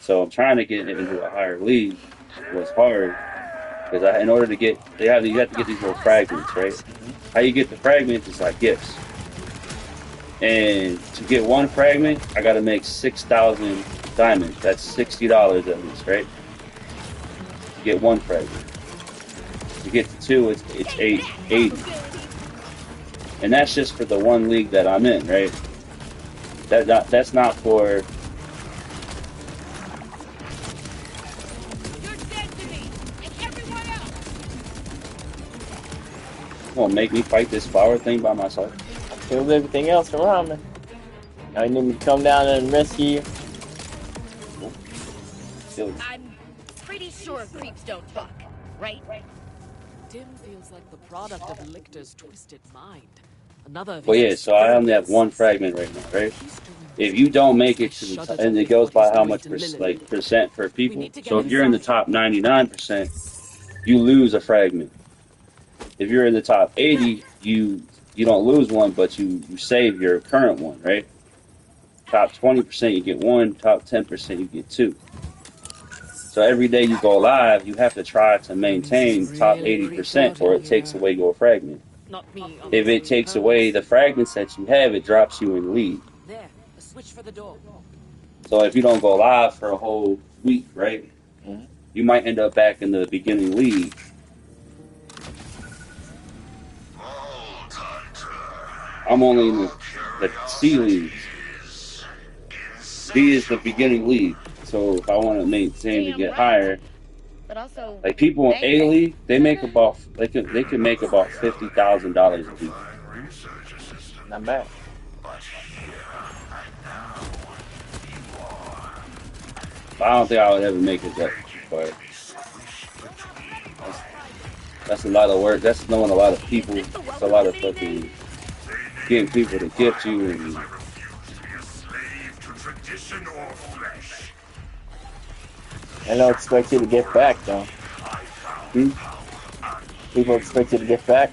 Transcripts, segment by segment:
So I'm trying to get into a higher league. It was hard because in order to get, you have to get these little fragments, right? How you get the fragments is like gifts. And to get one fragment, I got to make 6,000 diamonds. That's $60 at least, right? To get one fragment. To get to two, it's 80. And that's just for the one league that I'm in, right? That's not for. Won't make me fight this flower thing by myself. I killed everything else around me. Now you need me to come down and rescue you. I'm pretty sure creeps don't talk, right? Tim feels like the product of Lictor's twisted mind. Another. Well, yeah. So I only have one fragment right now, right? If you don't make it to the and it goes by how much percent per people. So if you're in the top 99%, you lose a fragment. If you're in the top 80, you don't lose one, but you save your current one, right? Top 20% you get one, top 10% you get two. So every day you go live, you have to try to maintain top 80% or it takes away your fragment. If it takes away the fragments that you have, it drops you in league. There, a switch for the door. So if you don't go live for a whole week, right? Mm-hmm. You might end up back in the beginning league. I'm only in the C leagues. D is the beginning league. So if I want to maintain to get higher, But also, like people in A league, they make about they can make about $50,000 a week. Not bad. I don't think I would ever make it that, but that's a lot of work. That's knowing a lot of people. It's a lot of fucking getting people to gift you and. I don't expect you to get back, though. People expect you to get back.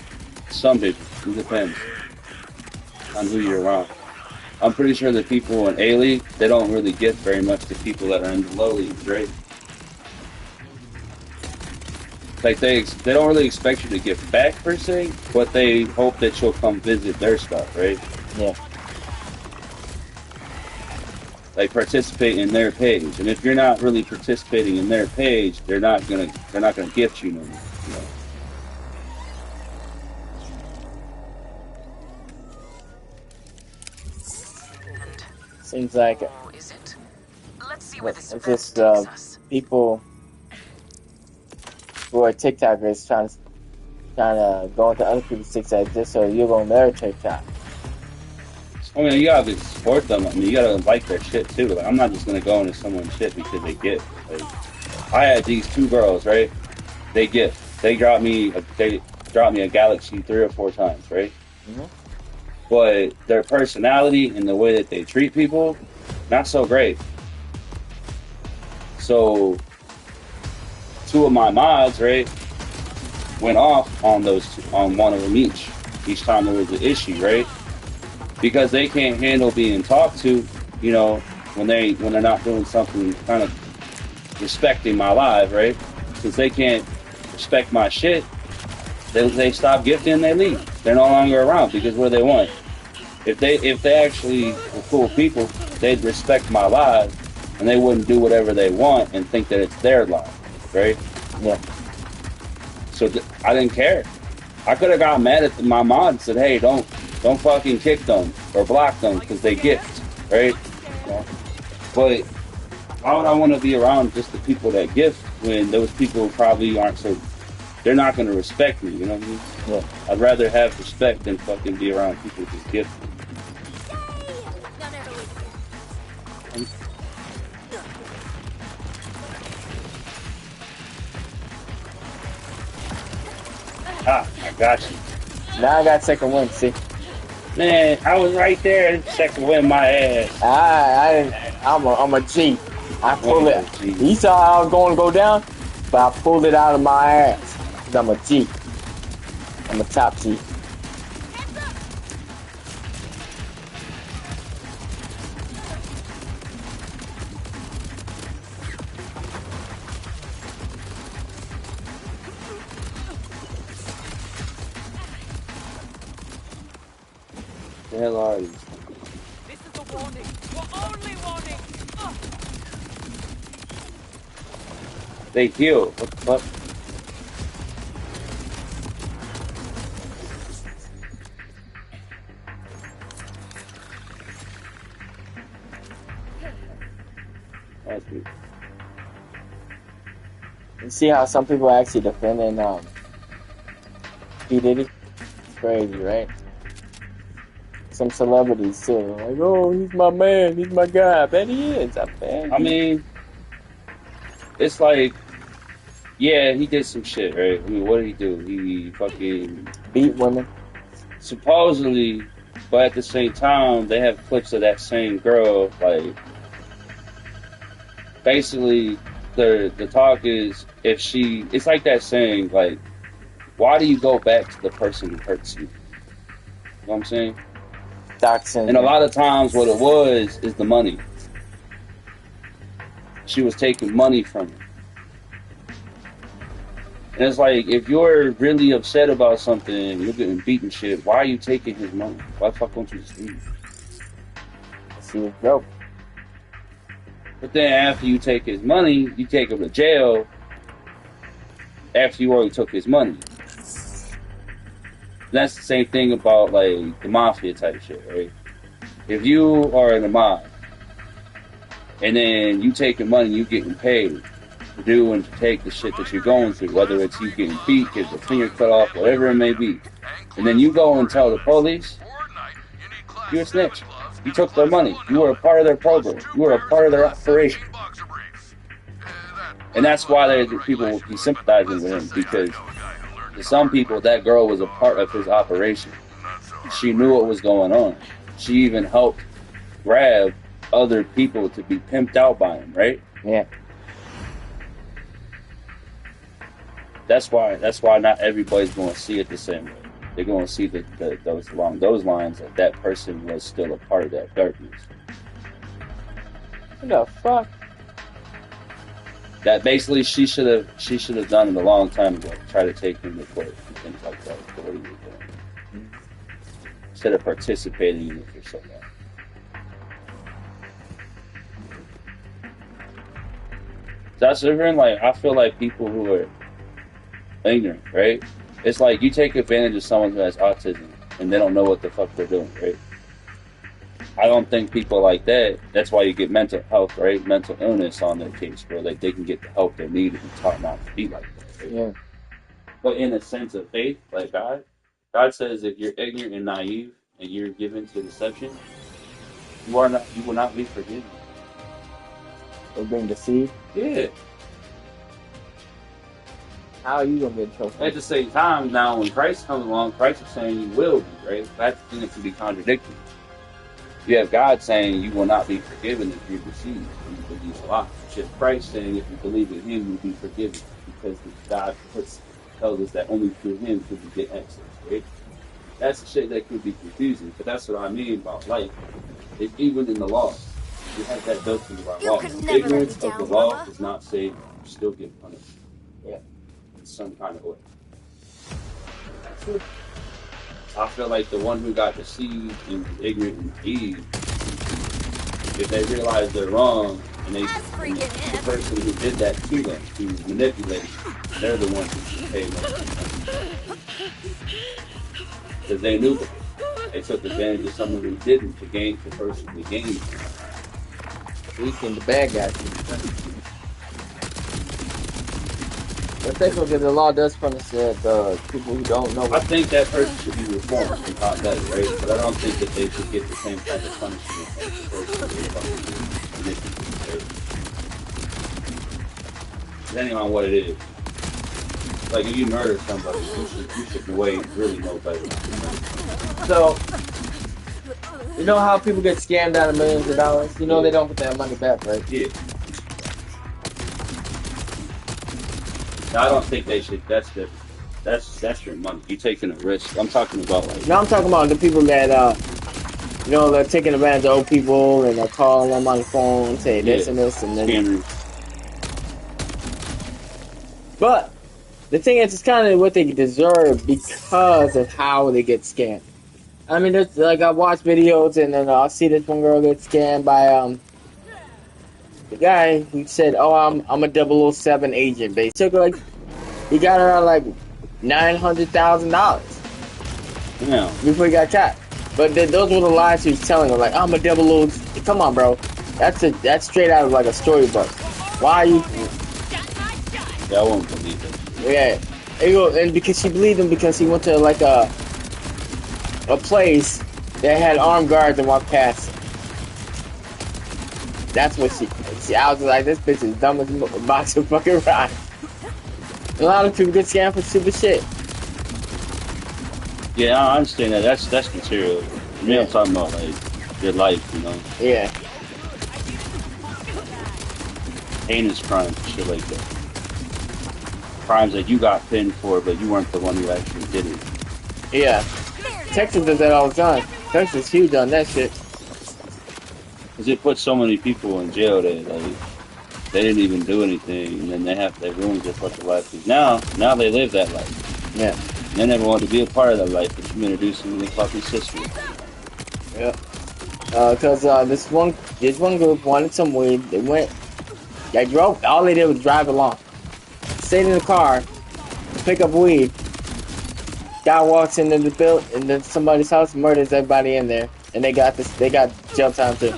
Some people. It depends on who you're around. I'm pretty sure the people in A League, they don't really gift very much to people that are in the low leagues, right? Like they don't really expect you to give back per se, but they hope that you'll come visit their stuff, right? Yeah. Like participate in their page, and if you're not really participating in their page, they're not gonna gift you no more. You know? Seems like it's just people who are TikTokers trying to go into other people's TikTok just so you go on their TikTok. I mean, you gotta support them. I mean, you gotta like their shit too. Like, I'm not just gonna go into someone's shit because they gift. Like, I had these two girls, right? They gift. They dropped me a Galaxy 3 or 4 times, right? Mm-hmm. But their personality and the way that they treat people, not so great. So 2 of my mods, right, went off on on one of them each time there was an issue, right? Because they can't handle being talked to, you know, when they're not doing something kind of respecting my live, right? Because they can't respect my shit, they stop gifting, they leave. They're no longer around because what do they want? If they actually were cool people, they'd respect my live and they wouldn't do whatever they want and think that it's their live, right? Yeah. So I didn't care. I could have got mad at my mod and said, hey, don't fucking kick them or block them because they gift, right? Yeah. But why would I want to be around just the people that gift when those people probably aren't they're not going to respect me, you know what I mean? Yeah. I'd rather have respect than fucking be around people who gift me. Ah, I got you. Now I got second win, see? Man, I was right there, second win my ass. I'm a G. I pulled it. You saw how I was going to go down, but I pulled it out of my ass. 'Cause I'm a G. I'm a top G. The hell are these? This is a warning. Your only warning. They heal. What the fuck? That's good. You see how some people are actually defending P. Diddy? It's crazy, right? Some celebrities too. Like, oh, he's my man, he's my guy. I bet he is. I bet. I mean, it's like, yeah, he did some shit, right? I mean, what did he do? He fucking beat women. Supposedly, but at the same time, they have clips of that same girl. Like, basically, the talk is if she. It's like that saying, like, why do you go back to the person who hurts you? You know what I'm saying? Doxing. And a lot of times, what it was is the money. She was taking money from him. And it's like, if you're really upset about something, you're getting beaten shit, why are you taking his money? Why the fuck don't you just leave? She was broke. But then after you take his money, you take him to jail after you already took his money. That's the same thing about, like, the mafia type shit, right? If you are in a mob, and then you taking money, you getting paid to do and to take the shit that you're going through, whether it's you getting beat, get your finger cut off, whatever it may be, and then you go and tell the police, you're a snitch. You took their money. You were a part of their program. You were a part of their operation. And that's why people will be sympathizing with him, because to some people, that girl was a part of his operation. She knew what was going on. She even helped grab other people to be pimped out by him, right? Yeah. That's why not everybody's going to see it the same way. They're going to see those along those lines that person was still a part of that darkness. What the fuck? That basically she should have done it a long time ago. Try to take him to court and things like that. For what he was doing, instead of participating in it for so long. That's different. Like, I feel like people who are ignorant, right? It's like you take advantage of someone who has autism and they don't know what the fuck they're doing, right? I don't think people like that. That's why you get mental health, right? Mental illness on their case, where like they can get the help they need and be taught not to be like that. Right? Yeah. But in a sense of faith, like God says, if you're ignorant and naive and you're given to deception, you will not be forgiven. They're being deceived. Yeah. How are you gonna get in trouble? At the same time, now when Christ comes along, Christ is saying you will be, right? That's the thing that can be contradictory. You have God saying you will not be forgiven if you're deceived and you believe a lie. You have Christ saying if you believe in Him, you'll be forgiven, because God tells us that only through Him could we get access, right? That's the shit that could be confusing, but that's what I mean about life. It's even in the law. You have that built into our law. Ignorance of the law does not say you still get punished. Yeah. In some kind of way. That's it. I feel like the one who got deceived and ignorant and naive, if they realize they're wrong, and the person who did that to them, to manipulate, they're the ones who should pay most. Because they knew that. They took advantage of someone who didn't to gain the person who gained. We think the bad guys. But technically, the law does punish the people who don't know. I think that person should be reformed and taught better, right? But I don't think that they should get the same type of punishment as the person who depending on what it is. Like, if you murder somebody, you should really know better. So, you know how people get scammed out of millions of dollars? You know they don't get that money back, right? Yeah. I don't think they should. That's different. That's your money. You're taking a risk. I'm talking about like. No, I'm talking about the people that they're taking advantage of old people and they're calling them on the phone, say this and this and then. Scammers. But the thing is, it's kind of what they deserve because of how they get scammed. I mean, there's like I watch videos and then I'll see this one girl get scammed by the guy who said, "Oh, I'm a 007 agent." They took like he got her like $900,000 Yeah. before he got caught. But those were the lies he was telling her. Like, I'm a 00. Come on, bro. That's straight out of like a storybook. Why are you? Yeah, I won't believe it. Yeah. And because she believed him because he went to like a place that had armed guards and walked past. That's what she. I was like, this bitch is dumb as a box of fucking rocks. A lot of people get scammed for stupid shit. Yeah, I understand that. That's material. Me, I'm talking about like your life, you know. Yeah. Heinous crimes, shit like that. Crimes that you got pinned for, but you weren't the one who actually did it. Yeah. Texas does that all the time. Texas is huge on that shit. Because it puts so many people in jail that like they didn't even do anything, and then they ruined their fucking life. Cause now they live that life. Yeah. They never wanted to be a part of that life, but you introduced them to their fucking sister. Yeah. Cause this one group wanted some weed. They drove. All they did was drive along. Stayed in the car, pick up weed. Guy walks into the into somebody's house, murders everybody in there, and they got jail time too.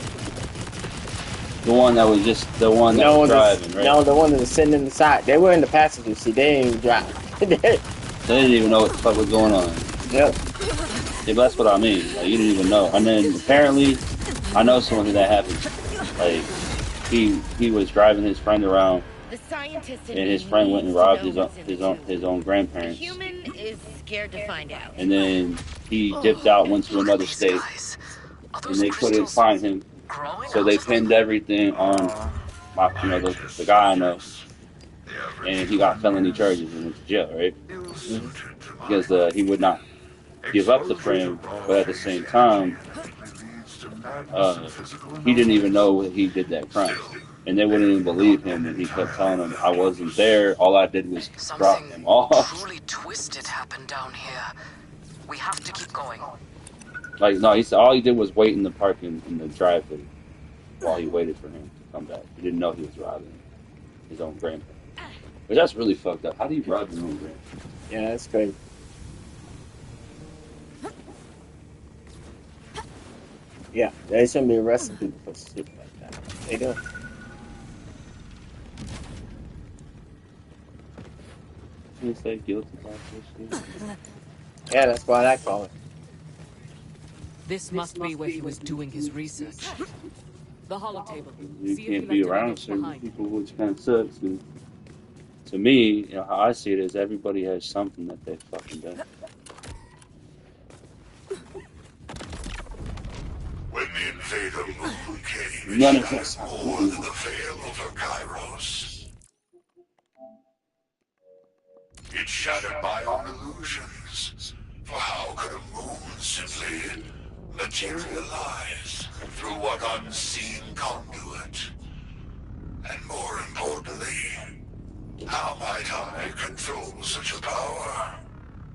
The one that was driving, right? No, the one that was sitting in the side. They were in the passenger seat. They didn't even drive. They didn't even know what the fuck was going on. Yep. Yeah, but that's what I mean. Like, you didn't even know. And then apparently, I know someone who that happened. Like, he was driving his friend around, The scientist and his friend went and robbed his own The grandparents. human is scared to find out. And then he dipped out, went to another state, and they couldn't find him. So they pinned everything on the guy I know, and he got felony charges and went to jail, right? Because he would not give up the friend, but at the same time, he didn't even know he did that crime, and they wouldn't even believe him. And he kept telling them, "I wasn't there. All I did was drop him off." Truly twisted happened down here. We have to keep going. Like, no, he said all he did was wait in the parking in the driveway while he waited for him to come back. He didn't know he was robbing his own grandpa. But that's really fucked up. How do you rob your own grandpa? Yeah, that's crazy. Yeah, they shouldn't be arresting people for shit like that. They do. You say guilty by this shit? Yeah, that's why I call it. This must be where he was doing his research. The holotable. You See if can't he be left around anything certain behind. people, which kind of sucks. And to me, you know, how I see it is everybody has something that they fucking done. When the invader moon came, None it of us. shined more than the veil over Kairos. It shattered my own illusions. For how could a moon simply materialize through what unseen conduit? And more importantly, how might I control such a power?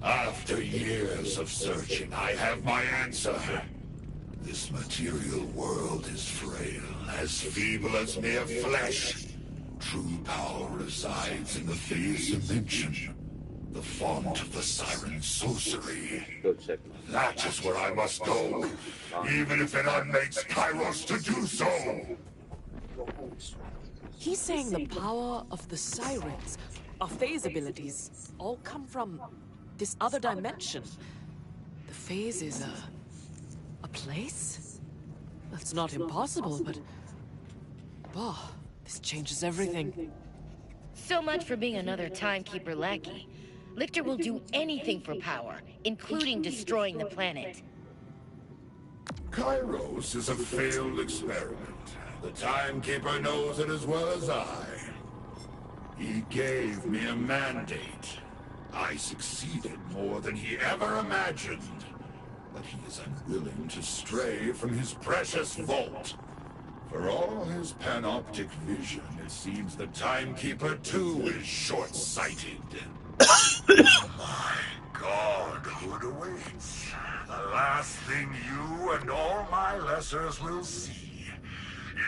After years of searching, I have my answer. This material world is frail, as feeble as mere flesh. True power resides in the phase dimension, the font of the siren's sorcery. Go check. That is where I must go, even if it unmakes Kairos to do so. He's saying the power of the sirens, our phase abilities, all come from this other dimension. The phase is a place? That's not impossible, but... Wow, this changes everything. So much for being another timekeeper lackey. Lictor will do anything for power, including destroying the planet. Kairos is a failed experiment. The Timekeeper knows it as well as I. He gave me a mandate. I succeeded more than he ever imagined. But he is unwilling to stray from his precious vault. For all his panoptic vision, it seems the Timekeeper too is short-sighted. Oh my Godhood awaits. The last thing you and all my lessers will see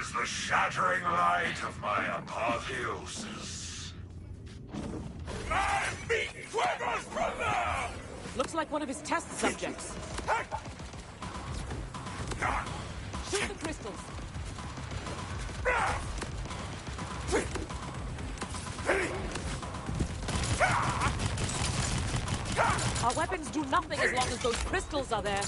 is the shattering light of my apotheosis. I'm meeting quivers from them! Looks like one of his test subjects. Shoot the crystals. Our weapons do nothing as long as those crystals are there.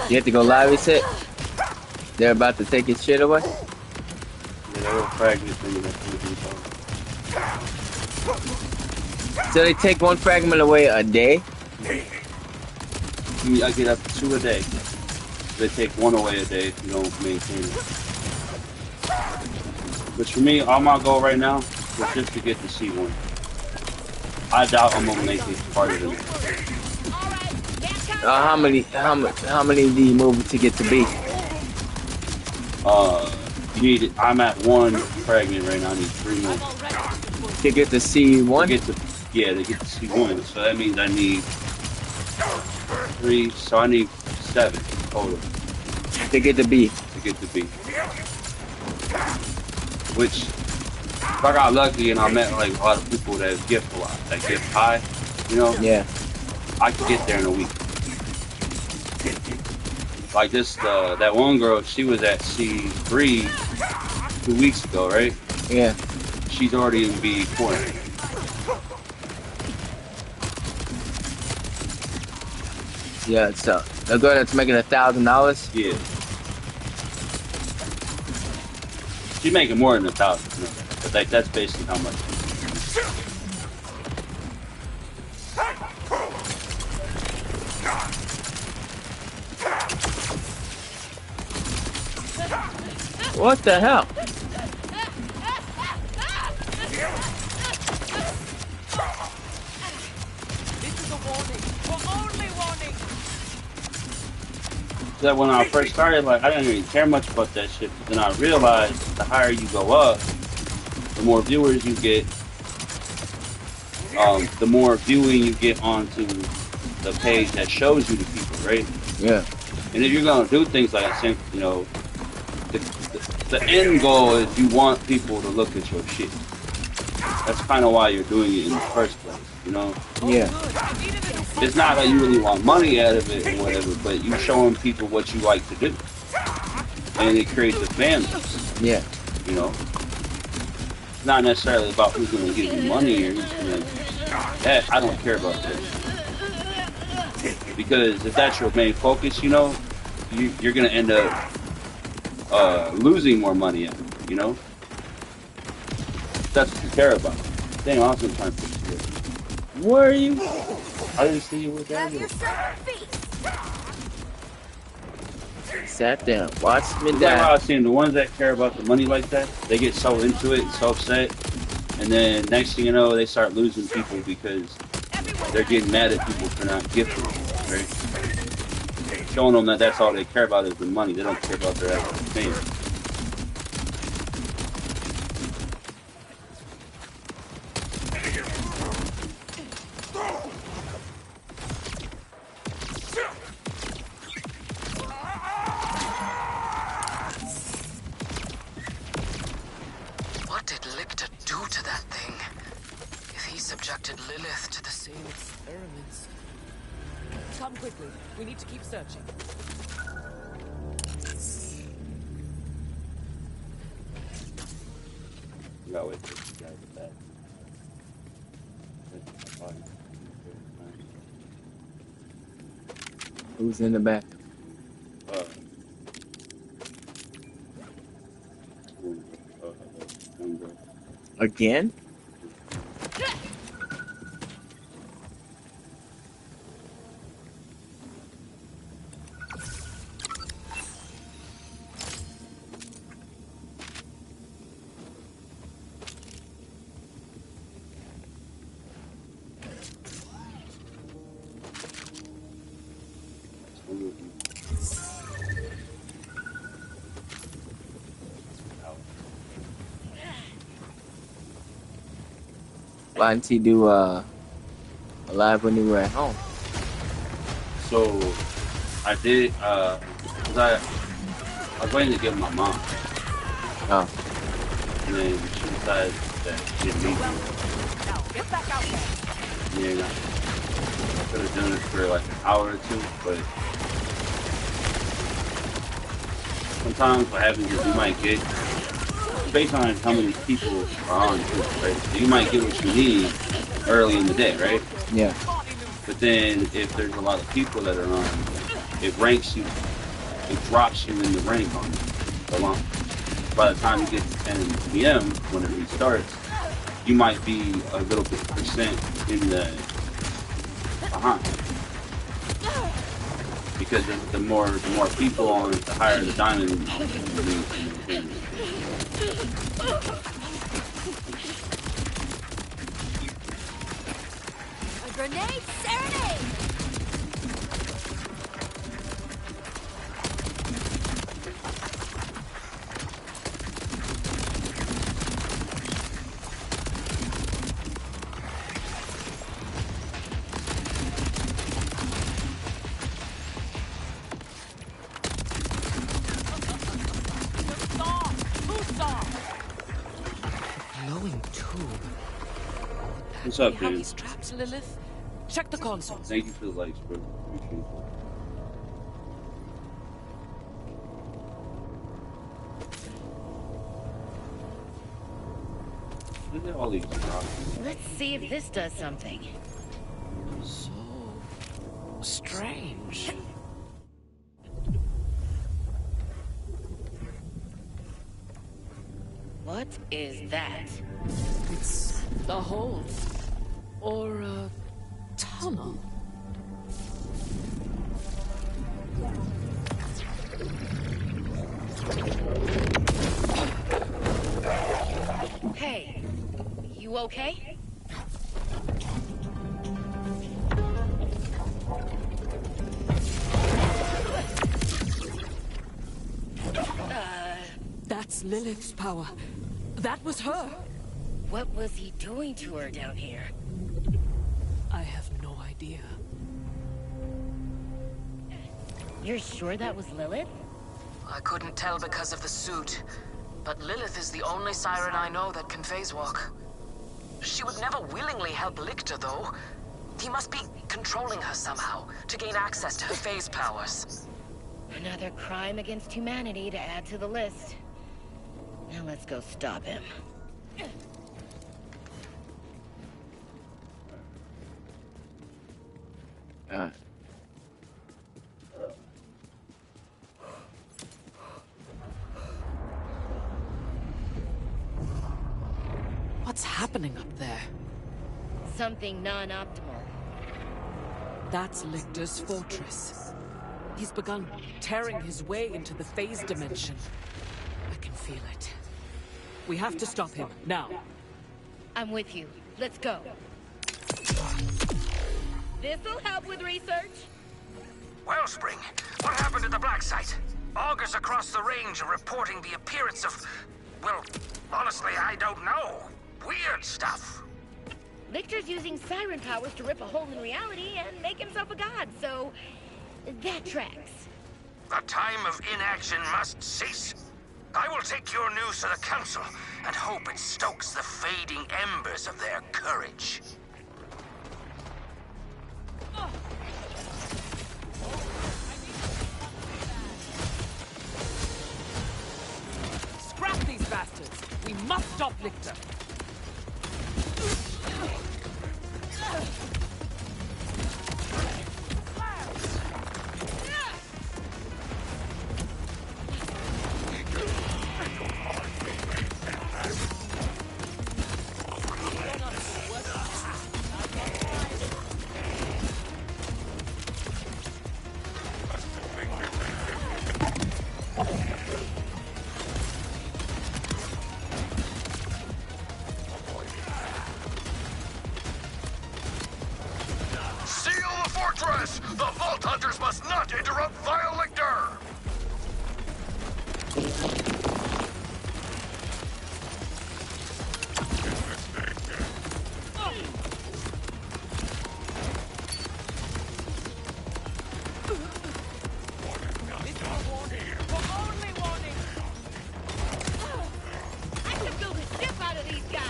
You have to go live, he said? They're about to take his shit away? Yeah, they were fragments in that thing. So they take one fragment away a day? I get up to 2 a day. They take 1 away a day if you don't maintain it. But for me, all my goal right now is just to get to C1. I doubt I'm gonna make it part of it. How many do you move to get to B? You need. I'm at 1 fragment right now. I need 3 more. To get to C1? To get to C1. So that means I need 3. So I need 7 total To get to B. to get to B. Which, if I got lucky and I met like a lot of people that gift a lot, that gift high, you know, Yeah. I could get there in a week. Like this, that one girl, she was at C3 2 weeks ago, right? Yeah. She's already in B4. Yeah, so the girl that's making $1,000? Yeah. She's making more than 1,000, you know, but that's basically how much. What the hell? This is a warning. Your only warning. That when I first started, like I didn't really care much about that shit. But then I realized the higher you go up, the more viewers you get, the more viewing you get onto the page that shows you the people, right? Yeah. And if you're gonna do things like that, you know, the end goal is you want people to look at your shit. That's kind of why you're doing it in the first place, you know? Yeah. It's not that you really want money out of it or whatever, but you're showing people what you like to do. And it creates a family, Yeah. you know? It's not necessarily about who's going to give you money or who's going to... That, I don't care about that. Because if that's your main focus, you know, you're going to end up losing more money at it, you know? That's what you care about. Dang, I was trying to put you there. Where are you? I didn't see you with that. Sat down. Watch me That's how I die. was saying, the ones that care about the money like that, they get so into it, so upset, and then next thing you know, they start losing people because they're getting mad at people for not gifting, right? Showing them that that's all they care about is the money. They don't care about their actual fame. What did Lictor do to that thing? If he subjected Lilith to the same experiments... Come quickly. We need to keep searching. You gotta wait for these guys to back. Who's in the back? Again? Why didn't he do live when you were at home? So I did, cause I was waiting to give my mom, Oh, and then she decided that she didn't need me. Now, get back out there. And then I could have done it for like an hour or two, but sometimes what happens is you might get, based on how many people are on too, right? So you might get what you need early in the day, right? yeah. But then if there's a lot of people that are on, it ranks you, it drops you in the rank on you. Along. By the time you get to 10 p.m. when it restarts, you might be a little bit percent in the behind. Because the more people on, the higher the diamond you need. A grenade serenade! Glowing tube. What's up, How dude? these traps, Lilith? Check the consoles. Thank you for the likes, bro. Appreciate it. Look at all these rocks. Let's see if this does something. So strange. What is that? It's a hole. Or a tunnel. Hey, you okay? That's Lilith's power. That was her. What was he doing to her down here? I have no idea. You're sure that was Lilith? I couldn't tell because of the suit, but Lilith is the only siren I know that can phase walk. She would never willingly help Lictor, though. He must be controlling her somehow to gain access to her phase powers. Another crime against humanity to add to the list. Now let's go stop him. What's happening up there? Something non-optimal. That's Lictor's fortress. He's begun tearing his way into the phase dimension. I can feel it. We have to stop him, now. I'm with you. Let's go. This'll help with research. Wellspring, what happened at the Black Site? Augurs across the range are reporting the appearance of... well, honestly, I don't know. Weird stuff. Lictor's using siren powers to rip a hole in reality and make himself a god, so... that tracks. The time of inaction must cease. I will take your news to the Council and hope it stokes the fading embers of their courage. Scrap these bastards! We must stop Lictor! The Vault Hunters must not interrupt Vile Lictor!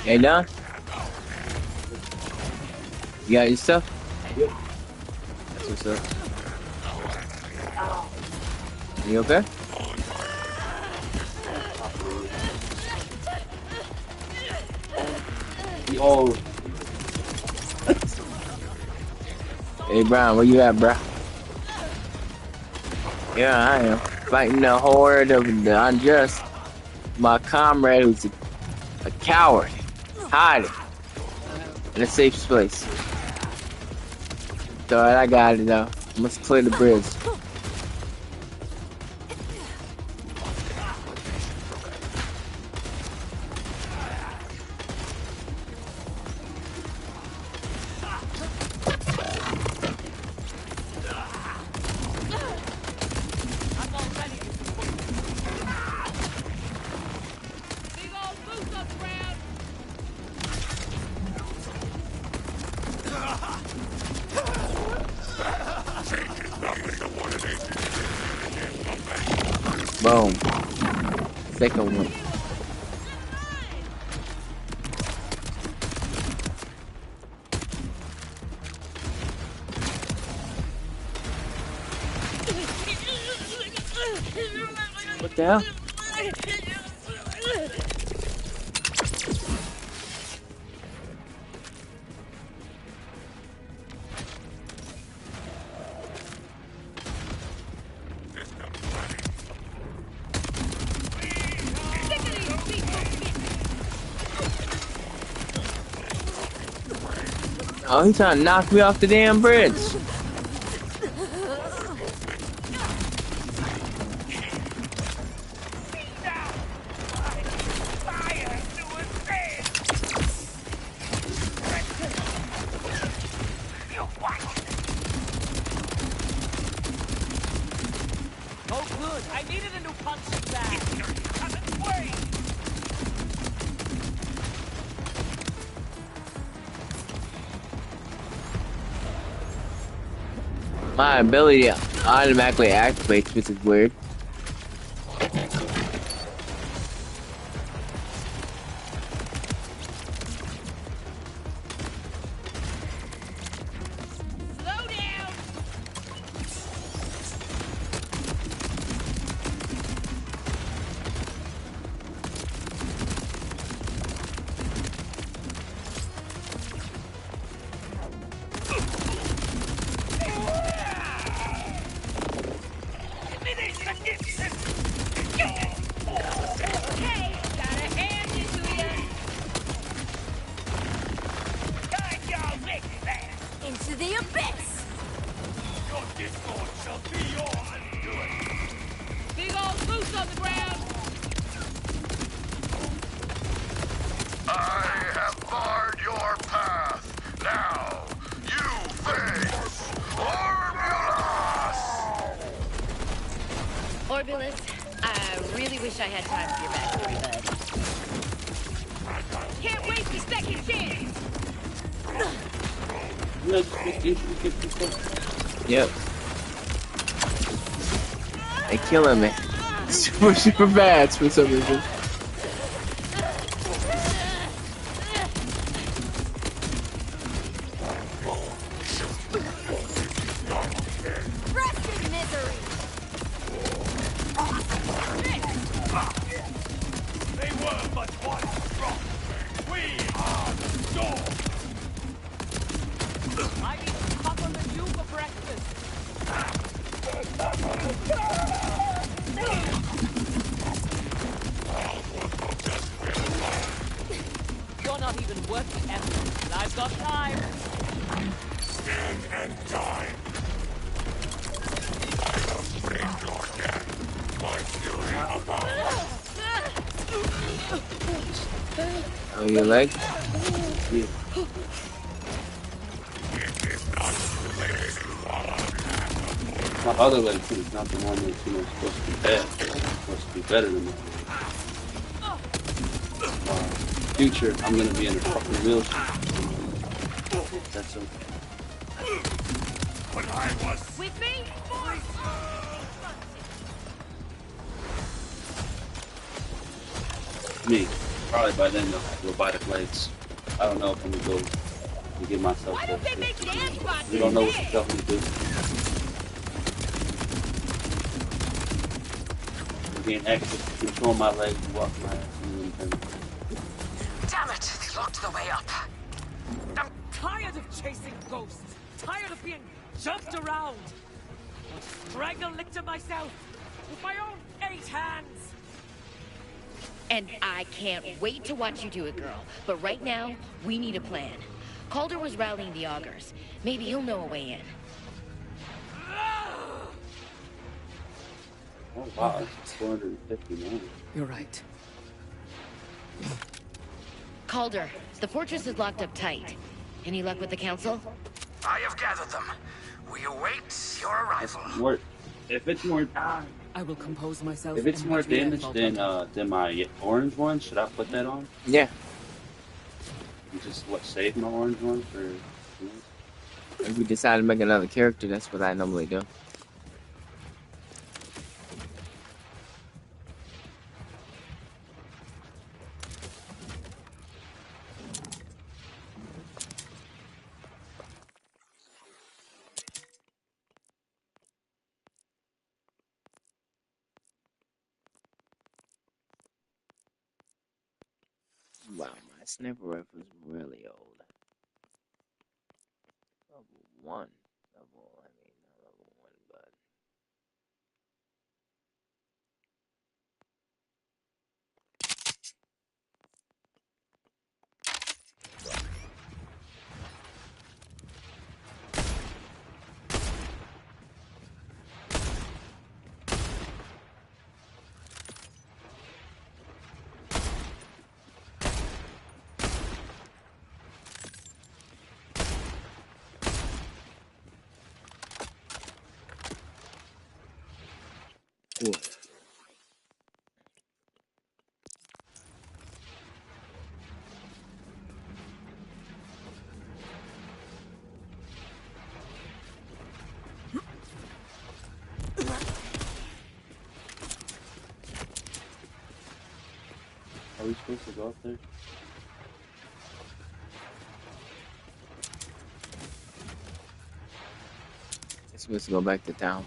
You done? You got your stuff? Yep. That's what's up. You okay? Oh, Hey, Brian, where you at, bruh? Yeah, I am. Fighting the horde of the unjust. My comrade who's a coward. Hiding. In a safe place. It's alright, I got it though. Let's clear the bridge. Boom. Second one. What the hell? Oh, he's trying to knock me off the damn bridge. Oh, good. I needed a new punching bag. My ability automatically activates, which is weird. Slow down! Hey, gotta hand it to ya! Into the abyss! Big old goose on the ground! I have barred your path. Now, you face Orbulus! Orbulus, I really wish I had time for your backstory, bud. Can't waste a second chance! Yep. They killing me. Super bad for some reason. Rest in misery! They were but once strong. We are the storm. I need to pop on the dew for breakfast. You're not even worth the effort, and I've got time. Stand and die. I will bring your death. My fury above. Oh, your leg? yeah. It is not too late to My other leg too is not the one that's supposed to be bad. It's supposed to be better than that. Future, I'm gonna be in a fucking wheelchair. That's okay. When I was With me? Me. Probably by then they'll buy the plates. I don't know if I'm gonna go and get myself Why there. don't they make dance spots We don't know what to instead? tell me to do. I'm being extra control my legs, walk my ass, and Damn it! They locked the way up. I'm tired of chasing ghosts. Tired of being jumped around. I'll strangle Lictor myself with my own 8 hands. And I can't wait to watch you do it, girl. But right now, we need a plan. Calder was rallying the augurs. Maybe he'll know a way in. oh wow, it's 459. You're right. Calder, the fortress is locked up tight. Any luck with the council? I have gathered them. We await your arrival. More, if it's more I will compose myself. if it's and more meet you damage at than my orange one, should I put that on? Yeah. And just save my orange one for? If we decide to make another character, that's what I normally do. Wow, my sniper rifle is really old. Level 1. Not level 1, but... Ooh. Are we supposed to go up there? It's supposed to go back to town.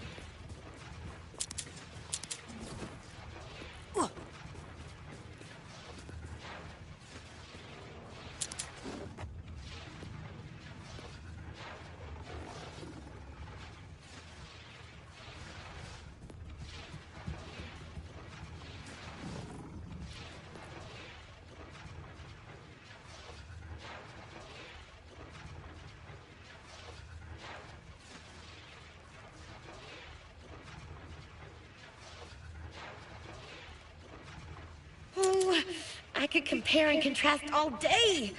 Oh, I could compare and contrast all day.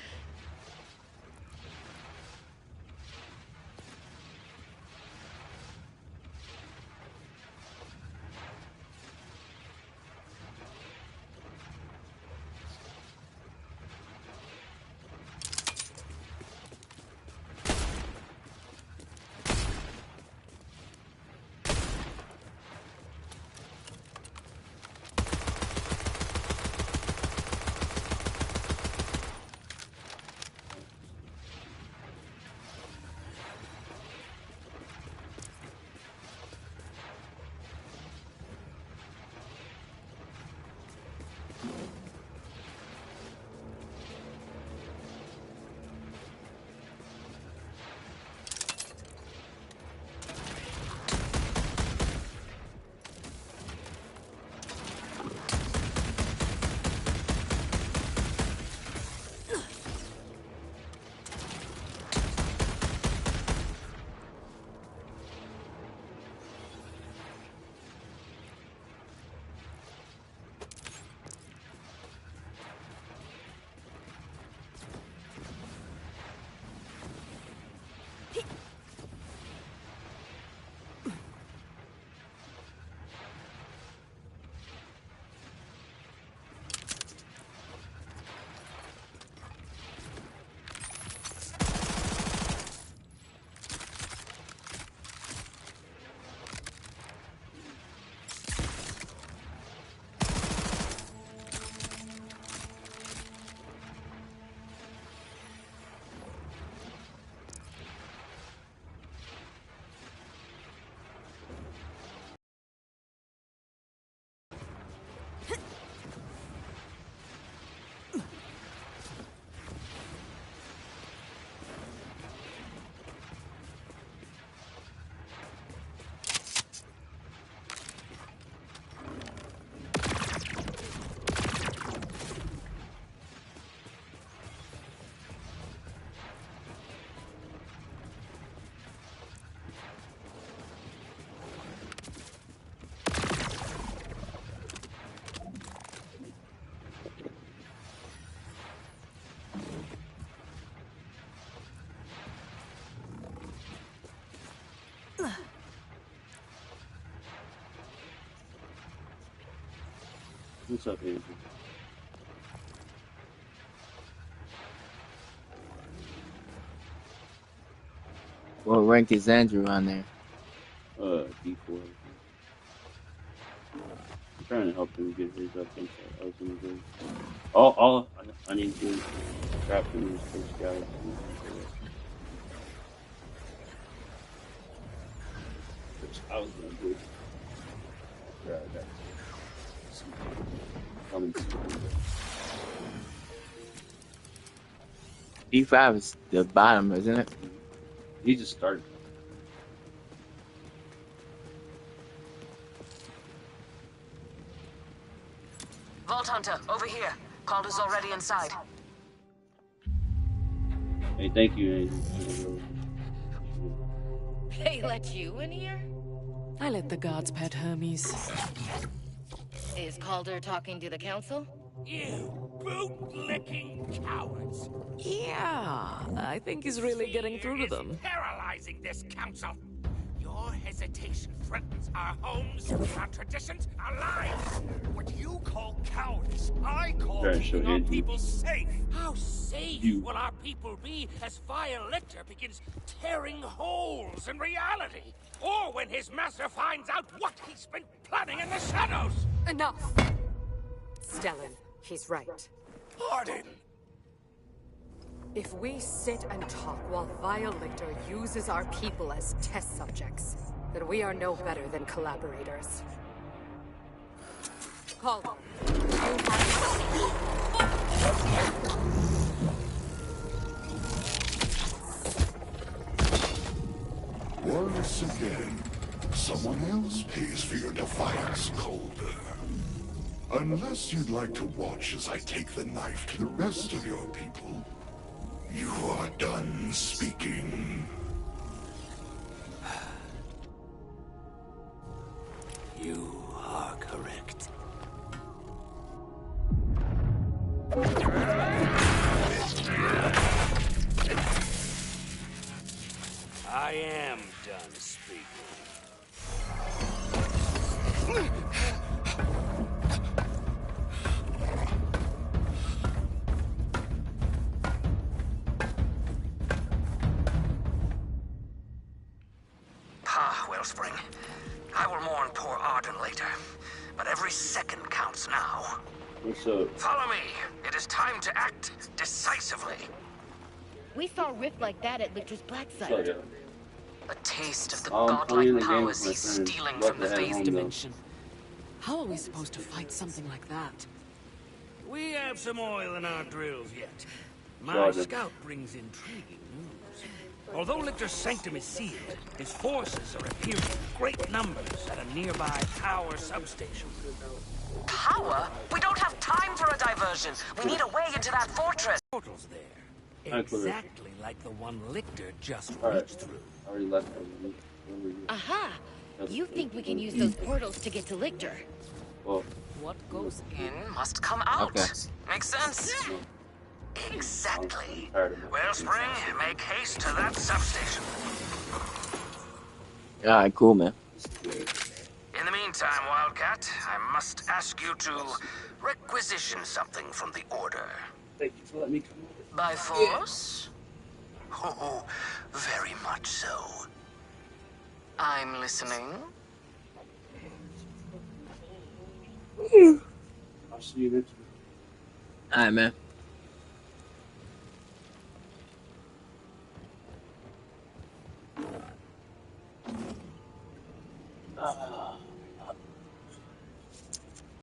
What's up, Andrew? What rank is Andrew on there? D4. I'm trying to help him get his up into I was gonna do. All I need to do is craft him his first galaxy. Which I was gonna do. D5 is the bottom, isn't it? He just started. Vault Hunter, over here. Calder's already inside. Hey, thank you, Andrew. They let you in here? I let the guards pet Hermes. Is Calder talking to the council? You boot-licking cowards! Yeah, I think he's really getting through to Fear is them. paralyzing this council. Your hesitation threatens our homes, our traditions, our lives. What you call cowardice, I call Very keeping sure, our Andrew. people safe. How safe You. will our people be as Fire Lictor begins tearing holes in reality? Or when his master finds out what he's been planning in the shadows? Enough! Stellan, he's right. Pardon. If we sit and talk while Vile Lictor uses our people as test subjects, then we are no better than collaborators. Calder, you have... Once again, someone else pays for your defiance, Calder. Unless you'd like to watch as I take the knife to the rest of your people, you are done speaking. You are correct. I am done speaking. Wellspring. I will mourn poor Arden later, but every second counts now. What's up? Follow me. It is time to act decisively. We saw a rift like that at Lictor's Black What's up, Site. y'all? A taste of the I'm playing godlike the game powers with my he's friends. stealing Love from the to have Phase home, though. Dimension. How are we supposed to fight something like that? We have some oil in our drills yet. My Roger. scout brings intriguing news. Although Lictor's sanctum is sealed, his forces are appearing in great numbers at a nearby power substation. Power? We don't have time for a diversion. We need a way into that fortress. Portals there. Alright, cool. Exactly like the one Lictor just Alright. reached through. I already left them. Where were you? Aha! You think we can use those portals to get to Lictor? Well, What goes In must come out. Okay. Makes sense? no. Exactly. I'm tired of it. Wellspring, make haste to that substation. Alright, cool, man. In the meantime, Wildcat, I must ask you to requisition something from the Order. Thank you for letting me come over. By force? Oh, very much so. I'm listening. I'll see you next week. Alright, man.